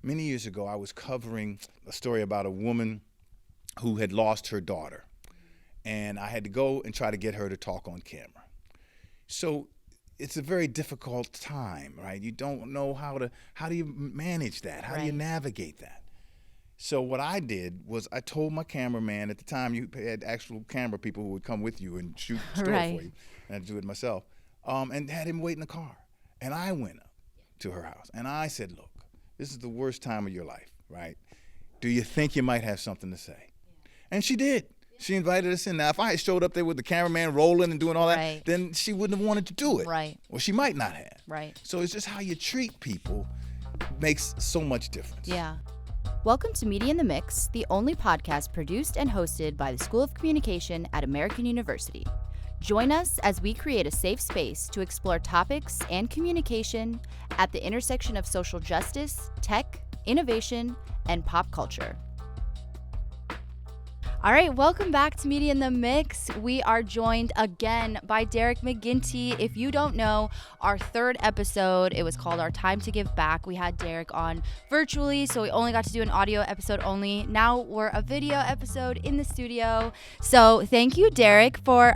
many years ago, I was covering a story about a woman who had lost her daughter. And I had to go and try to get her to talk on camera. So it's a very difficult time, right? You don't know how do you manage that? How do you navigate that? So what I did was I told my cameraman, at the time you had actual camera people who would come with you and shoot the story for you, and I'd do it myself, and had him wait in the car. And I went up to her house and I said, look, this is the worst time of your life, right? Do you think you might have something to say? And she did. She invited us in. Now, if I had showed up there with the cameraman rolling and doing all that, then she wouldn't have wanted to do it. Right. Or she might not have. Right. So it's just how you treat people makes so much difference. Yeah. Welcome to Media in the Mix, the only podcast produced and hosted by the School of Communication at American University. Join us as we create a safe space to explore topics and communication at the intersection of social justice, tech, innovation, and pop culture. All right, welcome back to Media in the Mix. We are joined again by Derek McGinty. If you don't know, our third episode, it was called Our Time to Give Back. We had Derek on virtually, so we only got to do an audio episode only. Now we're a video episode in the studio. So thank you, Derek, for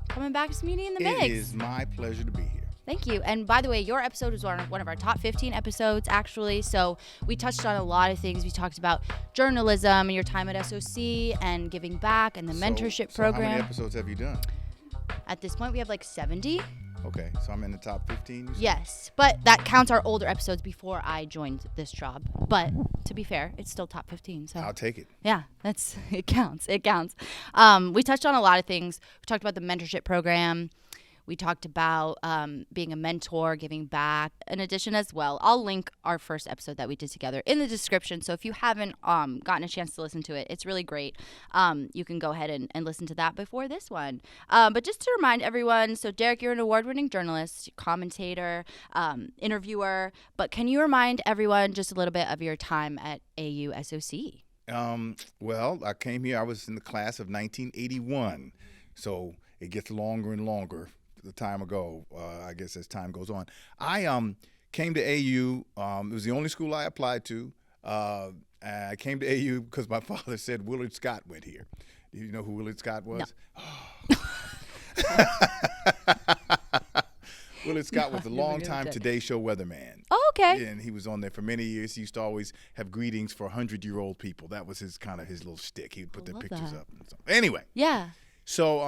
coming back to Media in the Mix. It is my pleasure to be here. Thank you. And by the way, your episode was one of our top 15 episodes, actually. So we touched on a lot of things. We talked about journalism and your time at SOC and giving back and the mentorship program. How many episodes have you done? At this point, we have like 70. Okay, so I'm in the top 15? Yes, but that counts our older episodes before I joined this job. But to be fair, it's still top 15. So I'll take it. Yeah, it counts. It counts. We touched on a lot of things. We talked about the mentorship program. We talked about being a mentor, giving back. In addition as well, I'll link our first episode that we did together in the description. So if you haven't gotten a chance to listen to it, it's really great. You can go ahead and listen to that before this one. But just to remind everyone, so Derek, you're an award-winning journalist, commentator, interviewer. But can you remind everyone just a little bit of your time at AUSOC? Well, I came here, I was in the class of 1981. So it gets longer and longer. The time ago, I guess as time goes on. I came to AU. It was the only school I applied to. I came to AU because my father said Willard Scott went here. Do you know who Willard Scott was? No. Willard Scott was a long-time Today Show weatherman. Oh, okay. And he was on there for many years. He used to always have greetings for 100-year-old people. That was his little shtick. He would put their pictures up. And so. Anyway. Yeah. So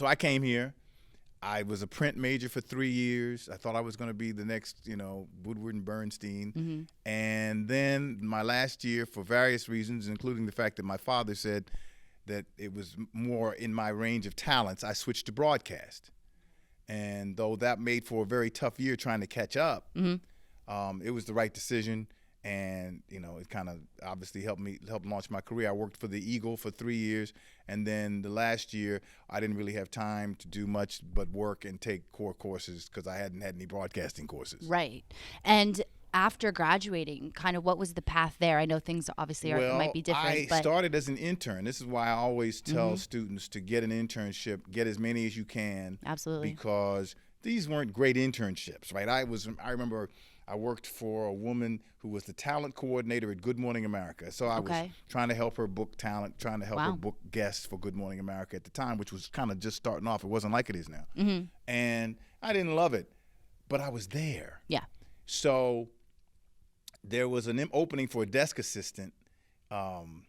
I came here. I was a print major for 3 years. I thought I was going to be the next, Woodward and Bernstein. Mm-hmm. And then my last year, for various reasons, including the fact that my father said that it was more in my range of talents, I switched to broadcast. And though that made for a very tough year trying to catch up, it was the right decision. And, it kind of obviously helped launch my career. I worked for the Eagle for 3 years. And then the last year, I didn't really have time to do much but work and take core courses because I hadn't had any broadcasting courses. Right. And after graduating, kind of what was the path there? I know things obviously might be different. I started as an intern. This is why I always tell students to get an internship, get as many as you can. Absolutely. Because these weren't great internships, right? I remember I worked for a woman who was the talent coordinator at Good Morning America. So I was trying to help her book talent, trying to help her book guests for Good Morning America at the time, which was kind of just starting off. It wasn't like it is now. Mm-hmm. And I didn't love it, but I was there. Yeah. So there was an opening for a desk assistant, and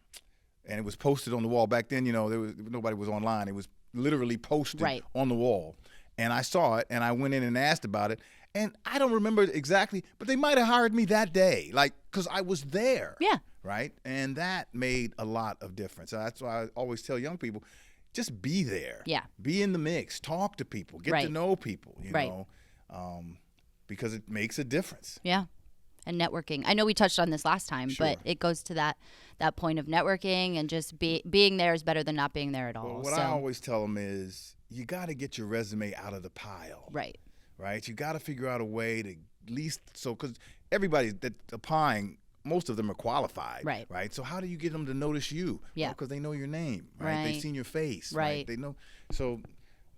it was posted on the wall. Back then, nobody was online. It was literally posted on the wall. And I saw it, and I went in and asked about it. And I don't remember exactly, but they might have hired me that day, because I was there. Yeah. Right? And that made a lot of difference. That's why I always tell young people, just be there. Yeah. Be in the mix. Talk to people. Get to know people, you know, because it makes a difference. Yeah. And networking. I know we touched on this last time, but it goes to that point of networking and just being there is better than not being there at all. Well, what I always tell them is you got to get your resume out of the pile. Right. Right? You got to figure out a way to at least because everybody that's applying, most of them are qualified. Right. Right? So how do you get them to notice you? Yeah. Because they know your name. Right. They've seen your face. Right. They know. So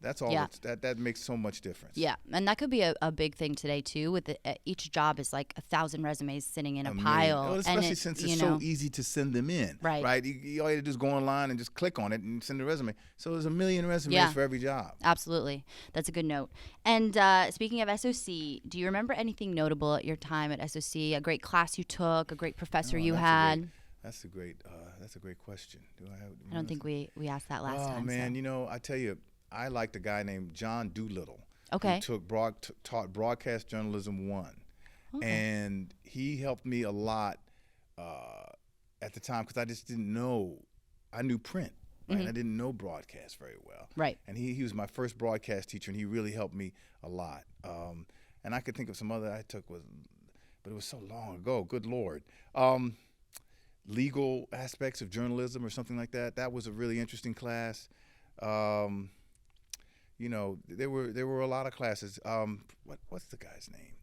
That's all. Yeah. That makes so much difference. Yeah, and that could be a big thing today too. With each job is like 1,000 resumes sitting in a pile, Well, especially since it's so easy to send them in. Right. Right. All you have to do is go online and just click on it and send a resume. So there's 1 million resumes for every job. Absolutely, that's a good note. And speaking of SOC, do you remember anything notable at your time at SOC? A great class you took, a great professor you had? That's a great question. I don't think we asked that last time. Oh man, I tell you, I liked a guy named John Doolittle. Okay. Who taught Broadcast Journalism 1. Okay. And he helped me a lot at the time because I just didn't know. I knew print, right? Mm-hmm. I didn't know broadcast very well. Right. And he was my first broadcast teacher, and he really helped me a lot. And I could think of some other I took, but it was so long ago. Good Lord. Legal aspects of journalism or something like that. That was a really interesting class. There were a lot of classes. What's the guy's name?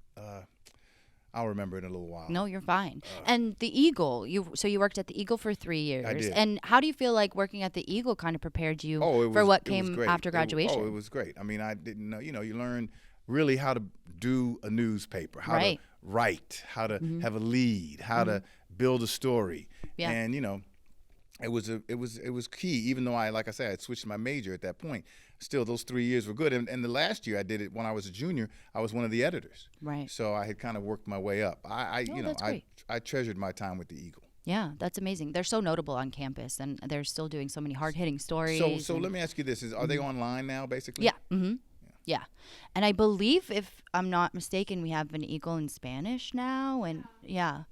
I'll remember it in a little while. No, you're fine. And the Eagle, you worked at the Eagle for 3 years. I did. And how do you feel like working at the Eagle kind of prepared you for what came after graduation? It was great. I mean, I didn't know. You learn really how to do a newspaper, how to write, how to have a lead, how to build a story. Yeah. And it was key. Even though like I said, I switched my major at that point. Still, those 3 years were good. And the last year I did it when I was a junior. I was one of the editors. Right. So I had kind of worked my way up. I treasured my time with the Eagle. Yeah, that's amazing. They're so notable on campus, and they're still doing so many hard-hitting stories. So let me ask you this: are they online now, basically? Yeah. Mm-hmm. Yeah. And I believe, if I'm not mistaken, we have an Eagle in Spanish now, and yeah.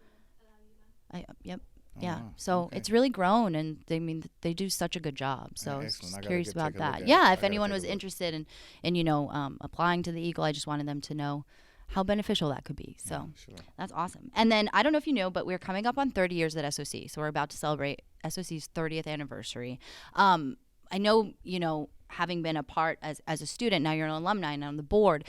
Yep. Yeah, wow. so it's really grown, and they do such a good job. So I was excellent. just curious about that. Yeah, if anyone was interested in applying to the Eagle, I just wanted them to know how beneficial that could be. So sure. That's awesome. And then I don't know if you know, but we're coming up on 30 years at SOC, so we're about to celebrate SOC's 30th anniversary. I know having been a part as a student, now you're an alumni and on the board.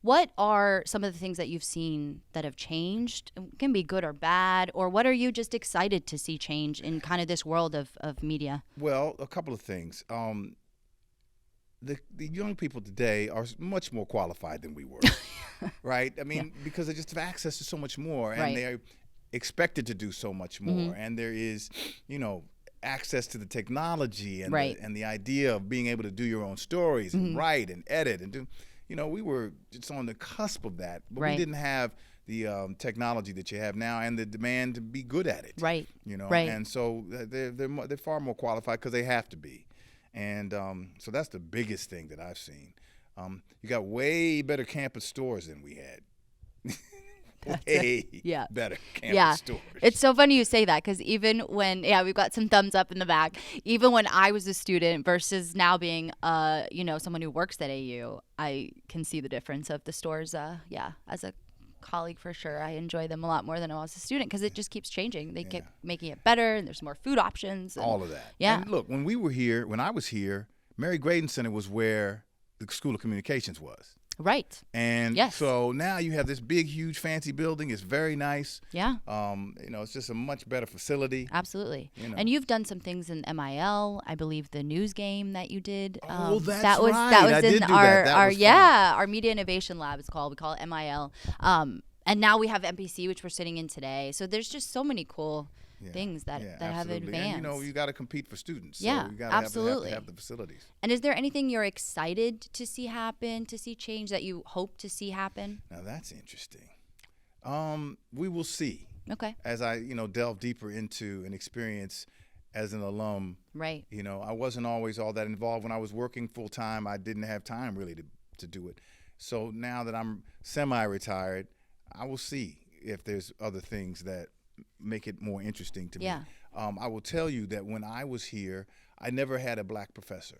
What are some of the things that you've seen that have changed? It can be good or bad, or what are you just excited to see change in kind of this world of media? Well, a couple of things. The young people today are much more qualified than we were, right? I mean, because they just have access to so much more, and they're expected to do so much more, and there is, access to the technology and the idea of being able to do your own stories and write and edit and do. We were just on the cusp of that, but we didn't have the technology that you have now and the demand to be good at it. Right. And so they're far more qualified because they have to be. And so that's the biggest thing that I've seen. You got way better campus stores than we had. Way better campus stores. It's so funny you say that, because even when we've got some thumbs up in the back, even when I was a student versus now being someone who works at AU, I can see the difference of the stores. As a colleague, for sure, I enjoy them a lot more than I was a student, because it just keeps changing. They keep making it better, and there's more food options, and all of that. And look, when I was here, Mary Graydon Center was where the School of Communications was. Right. And so now you have this big, huge, fancy building. It's very nice. Yeah. It's just a much better facility. Absolutely. And you've done some things in MIL. I believe the news game that you did. That's right. That was I in did do that. our Media Innovation Lab is called. We call it MIL. And now we have MPC, which we're sitting in today. So there's just so many cool things that have advanced. And you got to compete for students. So yeah, you got absolutely. to have the facilities. And is there anything you're excited to see happen, to see change, that you hope to see happen? Now that's interesting. We will see. Okay. As I delve deeper into an experience as an alum. Right. I wasn't always all that involved. When I was working full time, I didn't have time really to do it. So now that I'm semi-retired, I will see if there's other things that make it more interesting to me. I will tell you that when I was here, I never had a black professor.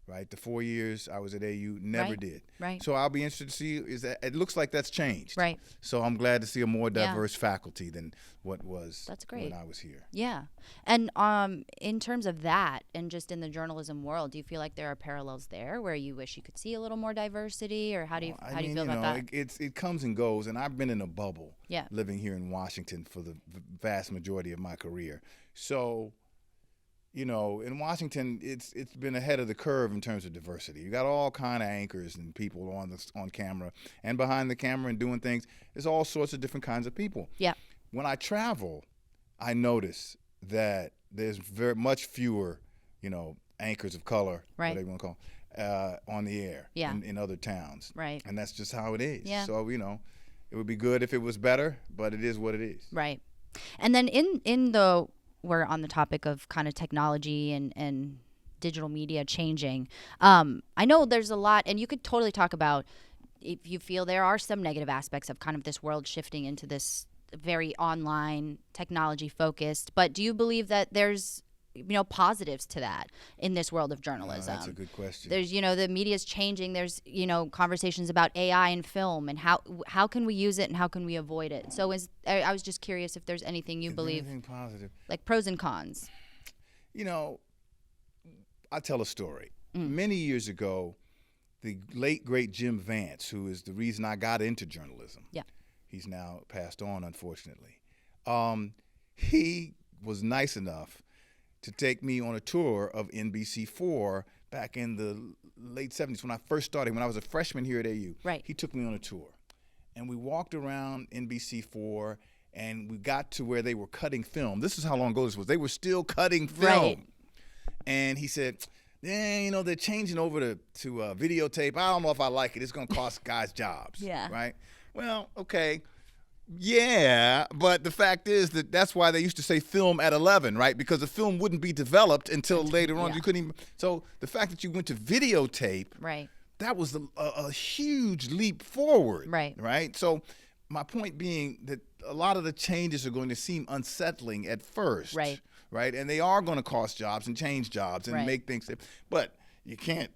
Right, the 4 years I was at AU, never did. Right. So I'll be interested to see it looks like that's changed. Right. So I'm glad to see a more diverse faculty than what was that's great. when I was here. Yeah. And in terms of that, and just in the journalism world, do you feel like there are parallels there where you wish you could see a little more diversity, or how do you feel about that? It comes and goes, and I've been in a bubble living here in Washington for the vast majority of my career. So you know, in Washington, it's been ahead of the curve in terms of diversity. You got all kind of anchors and people on camera and behind the camera and doing things. There's all sorts of different kinds of people. Yeah. When I travel, I notice that there's very much fewer, you know, anchors of color, whatever you want to call, on the air in other towns. Right. And that's just how it is. Yeah. So, you know, it would be good if it was better, but it is what it is. Right. And then we're on the topic of kind of technology and digital media changing. I know there's a lot, and you could totally talk about if you feel there are some negative aspects of kind of this world shifting into this very online technology focused, but do you believe that there's, you know, positives to that in this world of journalism? That's a good question. There's, you know, the media's changing. There's, you know, conversations about AI and film and how can we use it and how can we avoid it. So I was just curious if there's anything you believe, anything positive, like pros and cons. You know, I'll tell a story. Many years ago, the late great Jim Vance, who is the reason I got into journalism. Yeah. He's now passed on, unfortunately. He was nice enough to take me on a tour of NBC4 back in the late 70s when I first started, when I was a freshman here at AU. Right. He took me on a tour. And we walked around NBC4, and we got to where they were cutting film. This is how long ago this was. They were still cutting film. Right. And he said, you know, they're changing over to videotape. I don't know if I like it. It's going to cost guys jobs. Yeah. Right? Well, okay. Yeah, but the fact is that's why they used to say film at 11, right? Because the film wouldn't be developed until later on. Yeah. You couldn't even. So the fact that you went to videotape, Right. that was a huge leap forward. Right. Right. So my point being that a lot of the changes are going to seem unsettling at first. Right. Right. And they are going to cost jobs and change jobs and make things. But you can't.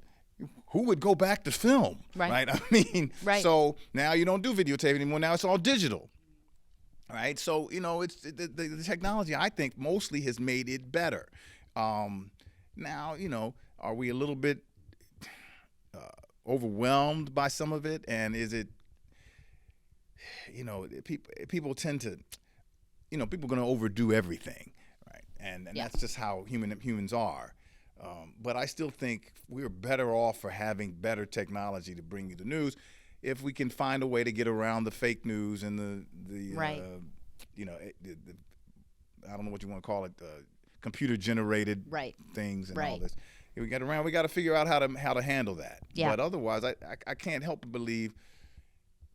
Who would go back to film? Right. I mean, right. So now you don't do videotape anymore. Now it's all digital. Right, so you know, it's the technology, I think, mostly has made it better. Now, you know, are we a little bit overwhelmed by some of it? And is it, you know, people tend to, you know, people are going to overdo everything, right? And that's just how humans are. But I still think we're better off for having better technology to bring you the news. If we can find a way to get around the fake news and the you know, I don't know what you want to call it, computer generated things and all this. If we got to figure out how to handle that. Yeah. But otherwise, I can't help but believe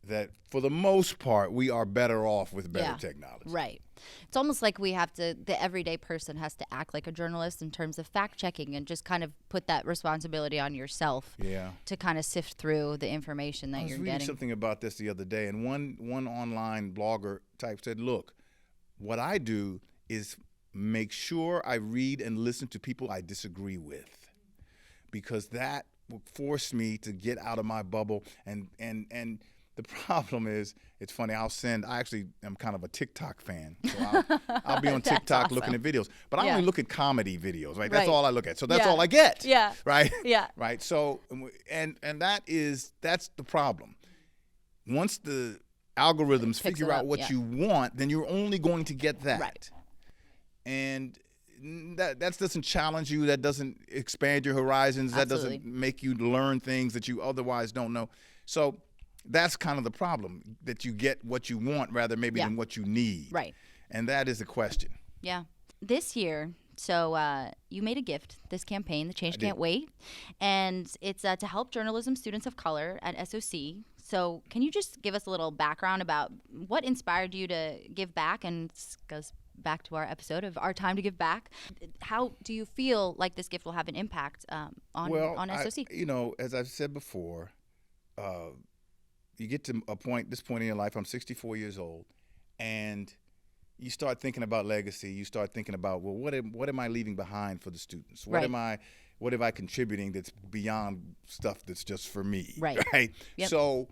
that for the most part we are better off with better technology. Right. It's almost like the everyday person has to act like a journalist in terms of fact checking and just kind of put that responsibility on yourself to kind of sift through the information that you're getting. I was reading something about this the other day, and one online blogger type said, look, what I do is make sure I read and listen to people I disagree with, because that will force me to get out of my bubble. And the problem is, it's funny, I actually am kind of a TikTok fan. So I'll be on TikTok looking at videos. But I only look at comedy videos, right? That's all I look at. So that's all I get. Yeah. Right? Yeah. Right. So, and that's the problem. Once the algorithms figure out what you want, then you're only going to get that. Right. And that doesn't challenge you. That doesn't expand your horizons. Absolutely. That doesn't make you learn things that you otherwise don't know. So that's kind of the problem, that you get what you want rather maybe than what you need. Right. And that is the question. Yeah. This year, so you made a gift, this campaign, The Change Can't Wait, and it's to help journalism students of color at SOC. So can you just give us a little background about what inspired you to give back? And this goes back to our episode of Our Time to Give Back. How do you feel like this gift will have an impact on SOC? You know, as I've said before, you get to this point in your life, I'm 64 years old, and you start thinking about legacy. You start thinking about, well, what am I leaving behind for the students? What am I contributing that's beyond stuff that's just for me? Right. Yep. So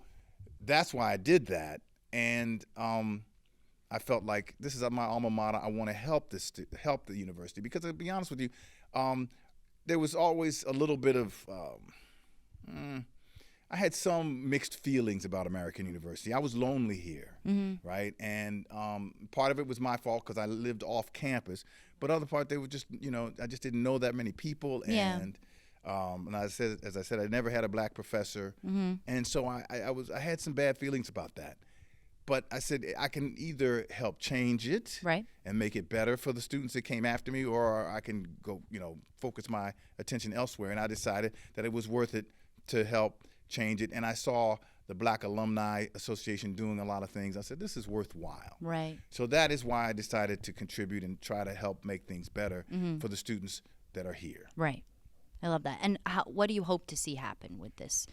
that's why I did that, and I felt like this is my alma mater. I want to help the university, because to be honest with you, there was always a little bit of I had some mixed feelings about American University. I was lonely here, right? And part of it was my fault because I lived off campus, but other part they were just, I just didn't know that many people, and as I said, I never had a black professor, and so I had some bad feelings about that. But I said I can either help change it, right, and make it better for the students that came after me, or I can go, focus my attention elsewhere. And I decided that it was worth it to help change it. And I saw the Black Alumni Association doing a lot of things. I said, this is worthwhile. Right. So that is why I decided to contribute and try to help make things better for the students that are here. Right. I love that. And what do you hope to see happen with this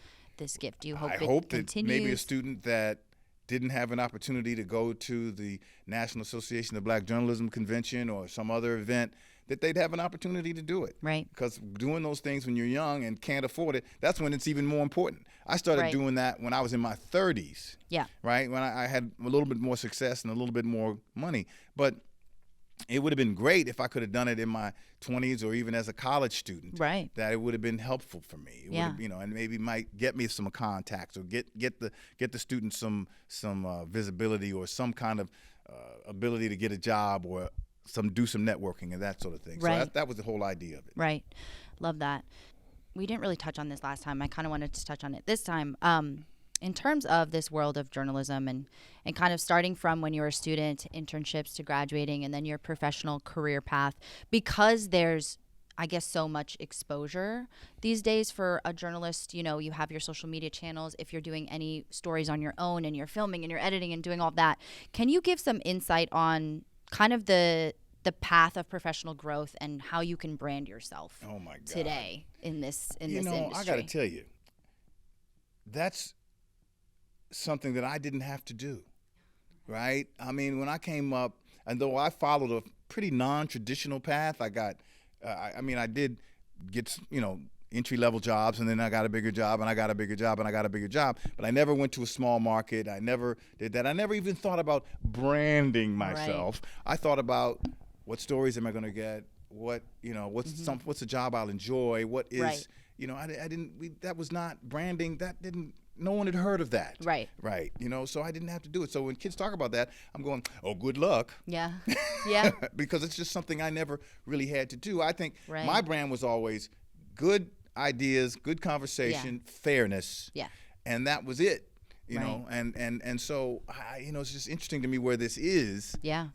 gift? Do you hope I it hope continues? that maybe a student that didn't have an opportunity to go to the National Association of Black Journalism Convention or some other event, that they'd have an opportunity to do it. Right. Because doing those things when you're young and can't afford it, that's when it's even more important. I started doing that when I was in my 30s. Yeah. Right? When I had a little bit more success and a little bit more money. But it would have been great if I could have done it in my 20s or even as a college student. Right. That it would have been helpful for me. It would have, and maybe might get me some contacts or get the students some visibility or some kind of ability to get a job or do some networking and that sort of thing. Right. So that was the whole idea of it. Right. Love that. We didn't really touch on this last time. I kind of wanted to touch on it this time. In terms of this world of journalism and kind of starting from when you were a student, internships to graduating, and then your professional career path, because there's, I guess, so much exposure these days for a journalist. You have your social media channels. If you're doing any stories on your own and you're filming and you're editing and doing all of that, can you give some insight on kind of the path of professional growth and how you can brand yourself today in this industry? I got to tell you, that's something that I didn't have to do, right? I mean, when I came up, and though I followed a pretty non-traditional path, I got, I did get, entry-level jobs, and then I got a bigger job, and I got a bigger job, and I got a bigger job, but I never went to a small market. I never did that. I never even thought about branding myself. Right. I thought about what stories am I going to get? What, what's a job I'll enjoy? What is, I didn't, that was not branding. No one had heard of that. Right. Right. So I didn't have to do it. So when kids talk about that, I'm going, oh, good luck. Yeah. Yeah. Because it's just something I never really had to do. I think my brand was always good ideas, good conversation, fairness. Yeah. And that was it. And so it's just interesting to me where this is. Yeah.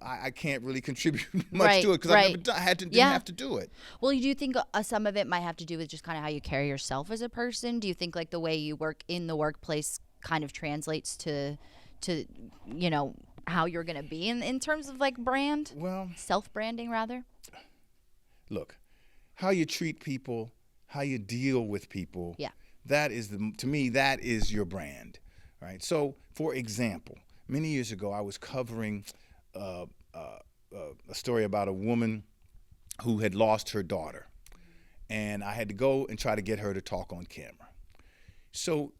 I can't really contribute much to it because I never didn't have to do it. Well, do you think some of it might have to do with just kind of how you carry yourself as a person? Do you think like the way you work in the workplace kind of translates to how you're going to be in terms of like brand? Well, self-branding rather. Look, how you treat people, how you deal with people. Yeah. That is to me, that is your brand, right? So, for example, many years ago, I was covering a story about a woman who had lost her daughter, and I had to go and try to get her to talk on camera. So,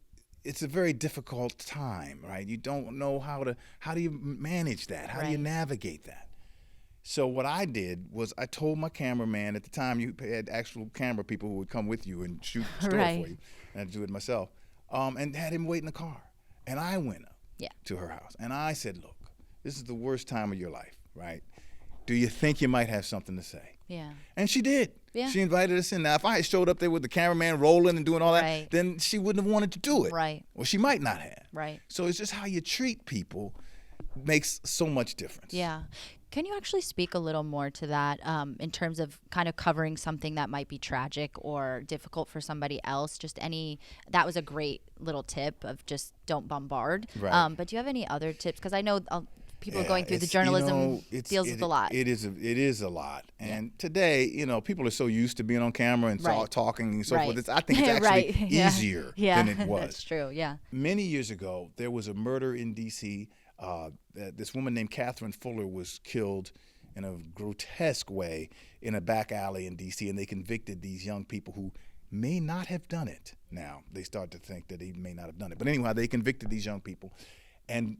it's a very difficult time, right? You don't know how do you manage that? How do you navigate that? So what I did was I told my cameraman, at the time you had actual camera people who would come with you and shoot the story for you, and I had to do it myself, and had him wait in the car. And I went up to her house, and I said, look, this is the worst time of your life, right? Do you think you might have something to say? Yeah. And she did. Yeah. She invited us in. Now, if I had showed up there with the cameraman rolling and doing all that, then she wouldn't have wanted to do it. Right. Or she might not have. Right. So it's just how you treat people makes so much difference. Yeah. Can you actually speak a little more to that in terms of kind of covering something that might be tragic or difficult for somebody else? That was a great little tip of just don't bombard. Right. But do you have any other tips? Because I know people going through the journalism deals with a lot. It is a lot. And today, people are so used to being on camera and talking and so forth. I think it's actually easier than it was. That's true, yeah. Many years ago, there was a murder in D.C. This woman named Catherine Fuller was killed in a grotesque way in a back alley in D.C., and they convicted these young people who may not have done it. Now, they start to think that he may not have done it. But anyhow, they convicted these young people. And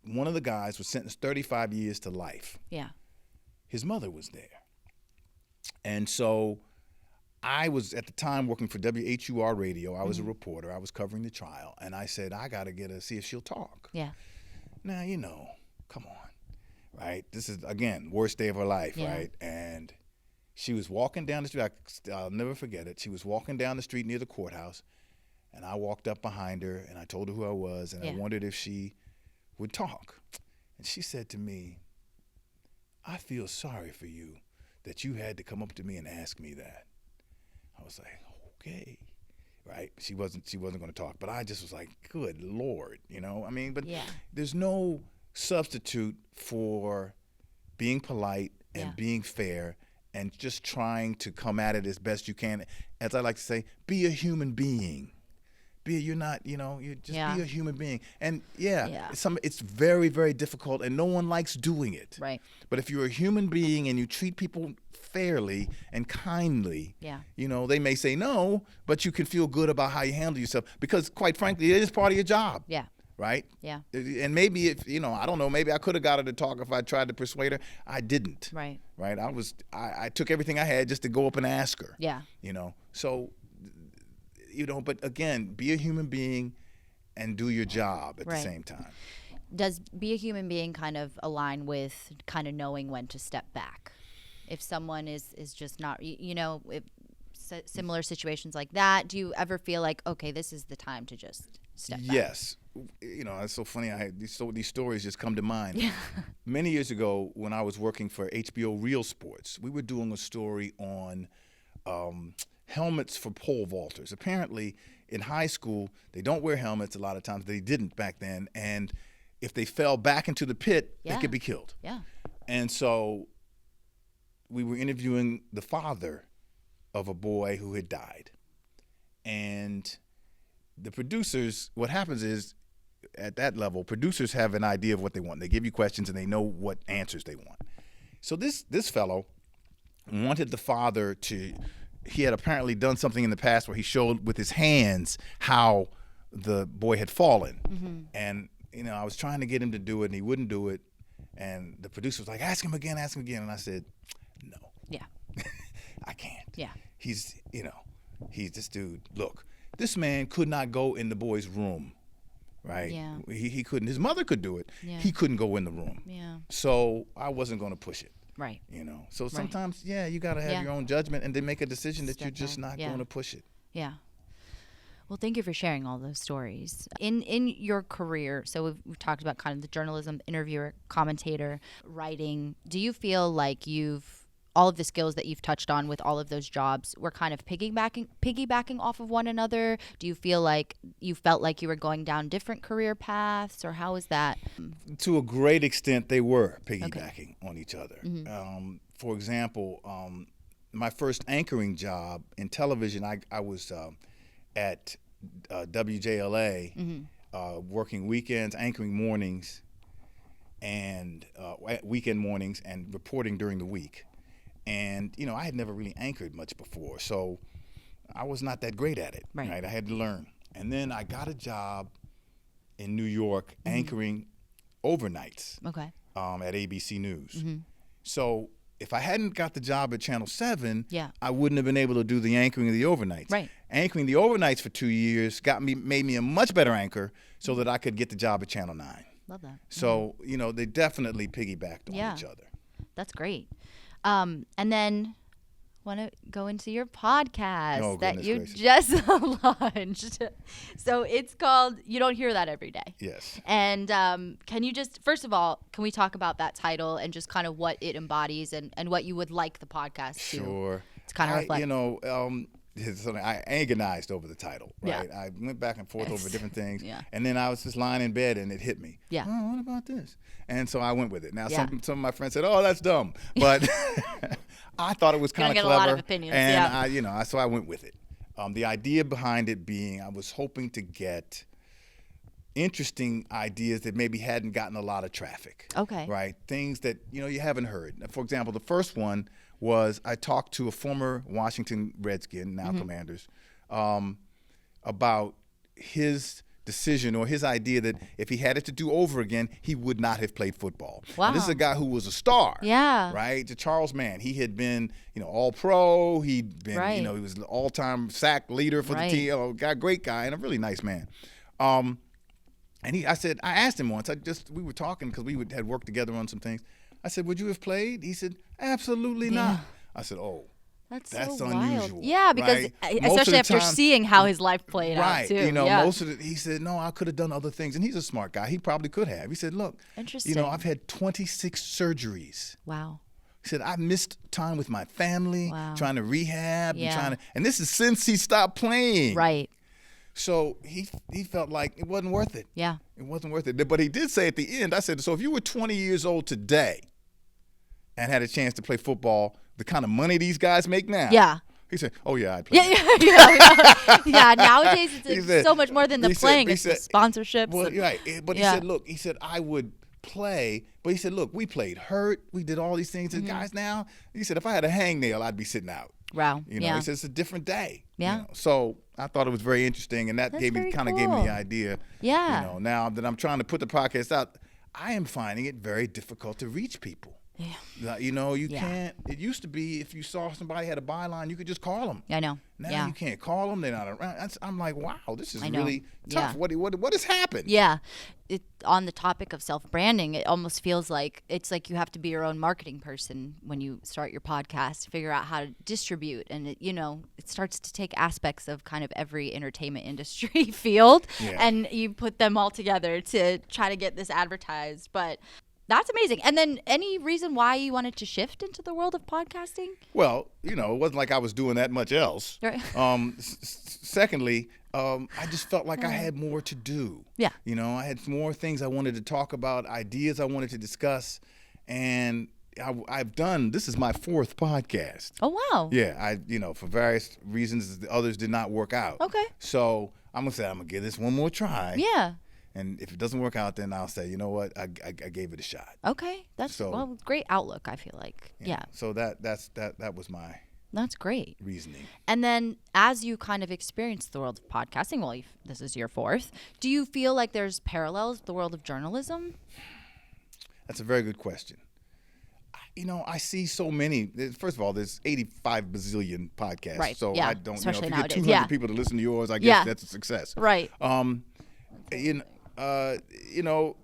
one of the guys was sentenced 35 years to life. Yeah. His mother was there. And so I was at the time working for WHUR radio. I was a reporter. I was covering the trial, and I said, I got to get her, see if she'll talk. Yeah. Now, come on, right? This is, again, worst day of her life, Yeah. right? And she was walking down the street. I'll never forget it. She was walking down the street near the courthouse, and I walked up behind her, and I told her who I was, and I wondered if she would talk. And she said to me, I feel sorry for you that you had to come up to me and ask me that. I was like, okay, right? She wasn't going to talk, but I just was like, good Lord, I mean, but there's no substitute for being polite and being fair and just trying to come at it as best you can. As I like to say, be a human being. You're not, you just be a human being. And it's very, very difficult, and no one likes doing it. Right. But if you're a human being and you treat people fairly and kindly, they may say no, but you can feel good about how you handle yourself, because quite frankly, it is part of your job. Yeah. Right? Yeah. And maybe if, I don't know, maybe I could have got her to talk if I tried to persuade her. I didn't. Right. Right? I took everything I had just to go up and ask her. Yeah. So, but again, be a human being and do your job at the same time. Does be a human being kind of align with kind of knowing when to step back? If someone is just not, if similar situations like that, do you ever feel like, okay, this is the time to just step back? Yes. It's so funny. I had these stories just come to mind. Yeah. Many years ago, when I was working for HBO Real Sports, we were doing a story on helmets for pole vaulters. Apparently, in high school, they don't wear helmets a lot of times. They didn't back then. And if they fell back into the pit, they could be killed. Yeah. And so we were interviewing the father of a boy who had died. And the producers, what happens is, at that level, producers have an idea of what they want. They give you questions, and they know what answers they want. So this fellow wanted the father to, he had apparently done something in the past where he showed with his hands how the boy had fallen. Mm-hmm. And, I was trying to get him to do it, and he wouldn't do it. And the producer was like, ask him again. And I said, no. Yeah. I can't. Yeah. He's this dude. Look, this man could not go in the boy's room, right? Yeah. He couldn't. His mother could do it. Yeah. He couldn't go in the room. Yeah. So I wasn't going to push it. Right. So sometimes, you got to have your own judgment and then make a decision that you're just not going to push it. Yeah. Well, thank you for sharing all those stories. In your career, so we've talked about kind of the journalism, interviewer, commentator, writing. Do you feel like all of the skills that you've touched on with all of those jobs were kind of piggybacking off of one another? Do you feel like you felt like you were going down different career paths, or how is that? To a great extent, they were piggybacking on each other. Mm-hmm. For example, my first anchoring job in television, I was at WJLA, mm-hmm. Working weekends, anchoring mornings, and weekend mornings, and reporting during the week. And, I had never really anchored much before, so I was not that great at it. Right? I had to learn. And then I got a job in New York anchoring overnights at ABC News. Mm-hmm. So if I hadn't got the job at Channel 7, I wouldn't have been able to do the anchoring of the overnights. Right. Anchoring the overnights for 2 years made me a much better anchor so that I could get the job at Channel 9. Love that. So, they definitely piggybacked on each other. That's great. And then want to go into your podcast that you just launched. So it's called You Don't Hear That Every Day. Yes. And can you just, first of all, can we talk about that title and just kind of what it embodies and what you would like the podcast to kind of reflect? I agonized over the title, right? Yeah. I went back and forth over different things. Yeah. And then I was just lying in bed and it hit me. Yeah. Oh, what about this? And so I went with it. Now, some of my friends said, oh, that's dumb. But I thought it was kind of clever. A lot of opinions, and so I went with it. The idea behind it being I was hoping to get interesting ideas that maybe hadn't gotten a lot of traffic. Okay. Right? Things that, you haven't heard. For example, the first one was I talked to a former Washington Redskin, now Commanders, about his decision or his idea that if he had it to do over again, he would not have played football. Wow. And this is a guy who was a star. Yeah. Right? To Charles Mann. He had been, all pro. He'd been, Right. he was the all-time sack leader for Right. the team. Great guy and a really nice man. And I asked him once, we were talking because we had worked together on some things. I said, would you have played? He said, absolutely not. I said, oh. That's so unusual. Wild. Yeah, because right? especially after seeing how his life played out too. Most of it, he said, no, I could have done other things. And he's a smart guy. He probably could have. He said, look, interesting. I've had 26 surgeries. Wow. He said, I missed time with my family, trying to rehab, and this is since he stopped playing. Right. So he felt like it wasn't worth it. Yeah. It wasn't worth it. But he did say at the end, I said, so if you were 20 years old today and had a chance to play football, the kind of money these guys make now. Yeah. He said, oh, yeah, I'd play. Yeah, nowadays it's so much more than the playing. It's the sponsorships. Well, right. But he said, I would play. But he said, look, we played hurt. We did all these things. And guys now, he said, if I had a hangnail, I'd be sitting out. Wow. He said, it's a different day. Yeah. So I thought it was very interesting. And that gave me the idea. Yeah. Now that I'm trying to put the podcast out, I am finding it very difficult to reach people. Yeah. You can't. It used to be if you saw somebody had a byline, you could just call them. I know. Now you can't call them. They're not around. I'm like, wow, this is really tough. What has happened? Yeah. On the topic of self-branding, it almost feels like it's like you have to be your own marketing person when you start your podcast, figure out how to distribute. And, it starts to take aspects of kind of every entertainment industry field, and you put them all together to try to get this advertised. But that's amazing. And then any reason why you wanted to shift into the world of podcasting? Well, it wasn't like I was doing that much else. Right. Secondly, I just felt like I had more to do. Yeah. I had more things I wanted to talk about, ideas I wanted to discuss, and this is my 4th podcast. Oh, wow. Yeah, for various reasons, the others did not work out. Okay. So I'm going to give this one more try. Yeah. And if it doesn't work out, then I'll say, you know what, I gave it a shot. Okay, that's great outlook. I feel like, yeah. So that was my. That's great reasoning. And then, as you kind of experience the world of podcasting, this is your 4th. Do you feel like there's parallels with the world of journalism? That's a very good question. I see so many. First of all, there's 85 bazillion podcasts. Right. So yeah. I don't. Especially if you nowadays. get 200 people to listen to yours, I guess that's a success. Right.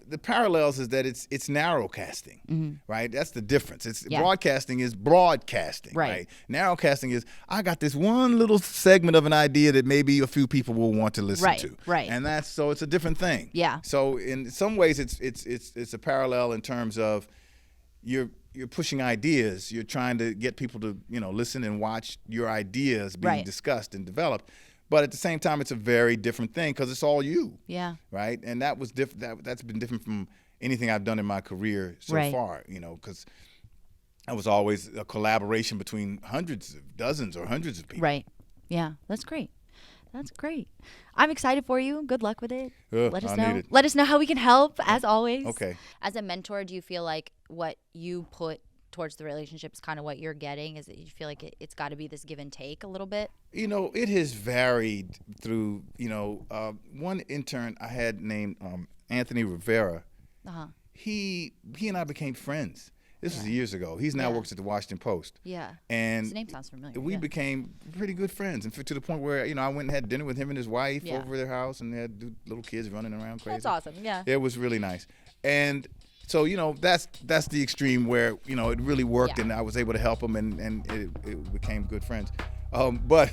The parallels is that it's narrowcasting, right? That's the difference. Broadcasting is broadcasting, right? Narrowcasting is I got this one little segment of an idea that maybe a few people will want to listen to, right? And it's a different thing. Yeah. So in some ways, it's a parallel in terms of you're pushing ideas. You're trying to get people to listen and watch your ideas being discussed and developed. But at the same time, it's a very different thing because it's all you. Yeah. Right? And that was different. That's been different from anything I've done in my career so far, because that was always a collaboration between dozens or hundreds of people. Right. Yeah. That's great. That's great. I'm excited for you. Good luck with it. Let us know. Let us know how we can help, as always. Okay. As a mentor, do you feel like what you put towards the relationship is kind of what you're getting? Is that you feel like it's got to be this give and take a little bit? It has varied through, one intern I had named Anthony Rivera. He and I became friends. This was years ago. He's now works at the Washington Post. Yeah. And his name sounds familiar. We became pretty good friends, and to the point where I went and had dinner with him and his wife over their house, and they had little kids running around crazy. That's awesome. Yeah. It was really nice, and so that's the extreme where it really worked, and I was able to help him, and it became good friends. But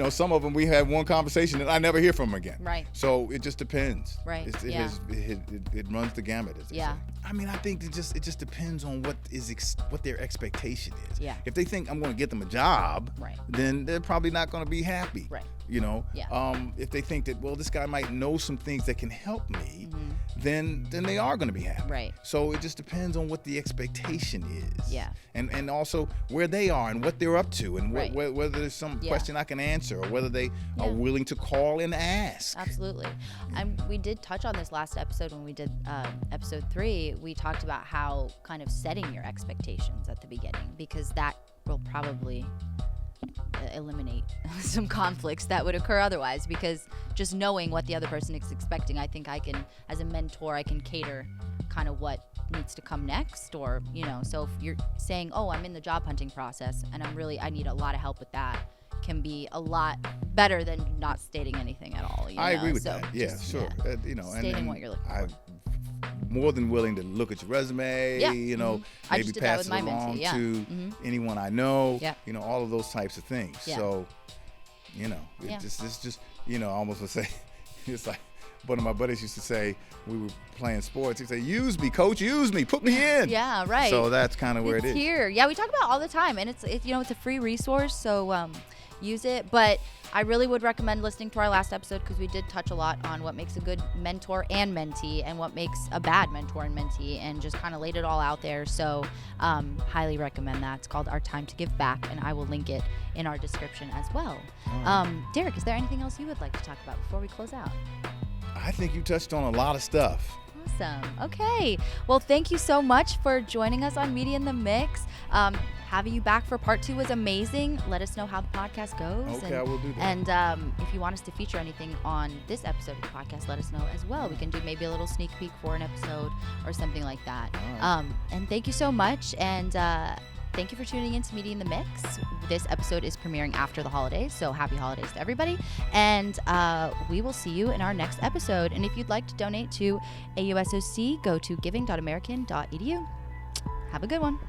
some of them we had one conversation and I never hear from them again. Right. So it just depends. Right. It runs the gamut. As they say. I think it just depends on what their expectation is. Yeah. If they think I'm going to get them a job, then they're probably not going to be happy. Right. If they think that this guy might know some things that can help me, then they are going to be happy. Right. So it just depends on what the expectation is. Yeah. And also where they are and what they're up to, and whether there's some question I can answer, or whether they are willing to call and ask. Absolutely. We did touch on this last episode when we did episode 3. We talked about how kind of setting your expectations at the beginning, because that will probably eliminate some conflicts that would occur otherwise, because just knowing what the other person is expecting, I think I can, as a mentor, I can cater kind of what needs to come next. Or, so if you're saying, oh, I'm in the job hunting process and I need a lot of help with that, can be a lot better than not stating anything at all. I agree with that. Yeah, sure. Stating what you're looking for. More than willing to look at your resume, maybe pass it along to anyone I know, all of those types of things. So, it's just, I almost would say, it's like one of my buddies used to say, we were playing sports, he'd say, use me, coach, use me, put me in. Yeah, right. So that's kind of where it is. Here. Yeah, we talk about it all the time, and it's a free resource, so use it. But I really would recommend listening to our last episode, because we did touch a lot on what makes a good mentor and mentee and what makes a bad mentor and mentee, and just kind of laid it all out there. So highly recommend that. It's called Our Time to Give Back, and I will link it in our description as well. Derek, is there anything else you would like to talk about before we close out? I think you touched on a lot of stuff. Awesome. Okay. Well, thank you so much for joining us on Media in the Mix. Having you back for part 2 was amazing. Let us know how the podcast goes. Okay, I will do that. And if you want us to feature anything on this episode of the podcast, let us know as well. We can do maybe a little sneak peek for an episode or something like that. Right. And thank you so much. And thank you for tuning in to Media in the Mix. This episode is premiering after the holidays, so happy holidays to everybody. And we will see you in our next episode. And if you'd like to donate to AUSOC, go to giving.american.edu. Have a good one.